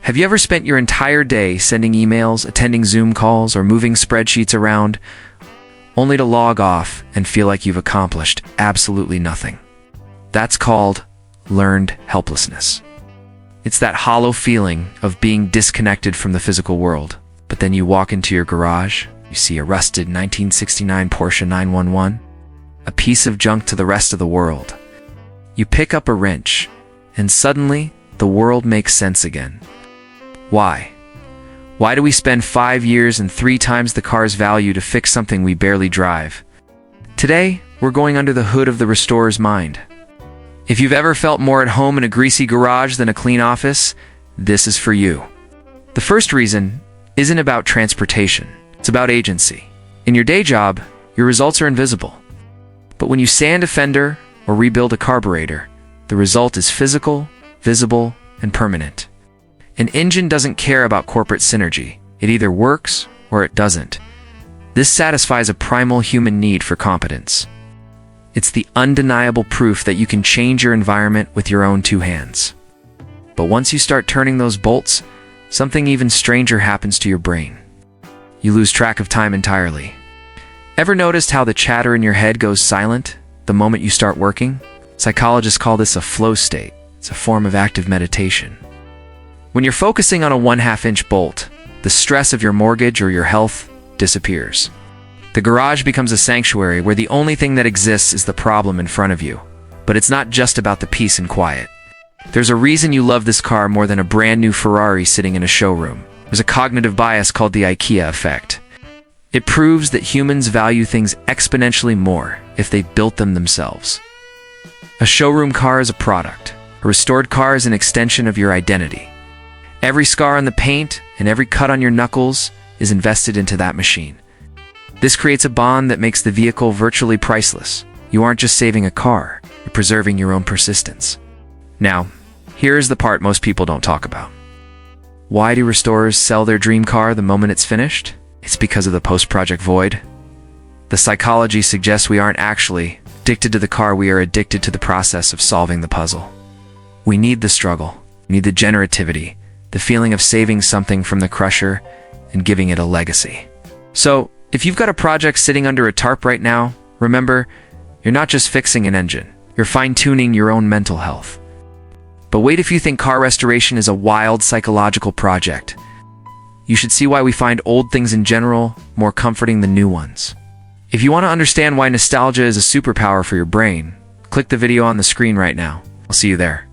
Have you ever spent your entire day sending emails, attending Zoom calls, or moving spreadsheets around, only to log off and feel like you've accomplished absolutely nothing? That's called learned helplessness. It's that hollow feeling of being disconnected from the physical world. But then you walk into your garage, you see a rusted 1969 Porsche 911, a piece of junk to the rest of the world. You pick up a wrench, and suddenly, the world makes sense again. Why? Why do we spend 5 years and 3 times the car's value to fix something we barely drive? Today, we're going under the hood of the restorer's mind. If you've ever felt more at home in a greasy garage than a clean office, this is for you. The first reason isn't about transportation. It's about agency. In your day job, your results are invisible. But when you sand a fender or rebuild a carburetor, the result is physical, visible, and permanent. An engine doesn't care about corporate synergy. It either works or it doesn't. This satisfies a primal human need for competence. It's the undeniable proof that you can change your environment with your own 2 hands. But once you start turning those bolts, something even stranger happens to your brain. You lose track of time entirely. Ever noticed how the chatter in your head goes silent the moment you start working? Psychologists call this a flow state. It's a form of active meditation. When you're focusing on a 1/2-inch bolt, the stress of your mortgage or your health disappears. The garage becomes a sanctuary where the only thing that exists is the problem in front of you. But it's not just about the peace and quiet. There's a reason you love this car more than a brand new Ferrari sitting in a showroom. There's a cognitive bias called the IKEA Effect. It proves that humans value things exponentially more if they built them themselves. A showroom car is a product. A restored car is an extension of your identity. Every scar on the paint and every cut on your knuckles is invested into that machine. This creates a bond that makes the vehicle virtually priceless. You aren't just saving a car, you're preserving your own persistence. Now, here's the part most people don't talk about. Why do restorers sell their dream car the moment it's finished? It's because of the post-project void. The psychology suggests we aren't actually addicted to the car, we are addicted to the process of solving the puzzle. We need the struggle, we need the generativity, the feeling of saving something from the crusher and giving it a legacy. So, if you've got a project sitting under a tarp right now, remember, you're not just fixing an engine, you're fine-tuning your own mental health. But wait, if you think car restoration is a wild psychological project, you should see why we find old things in general more comforting than new ones. If you want to understand why nostalgia is a superpower for your brain, click the video on the screen right now. I'll see you there.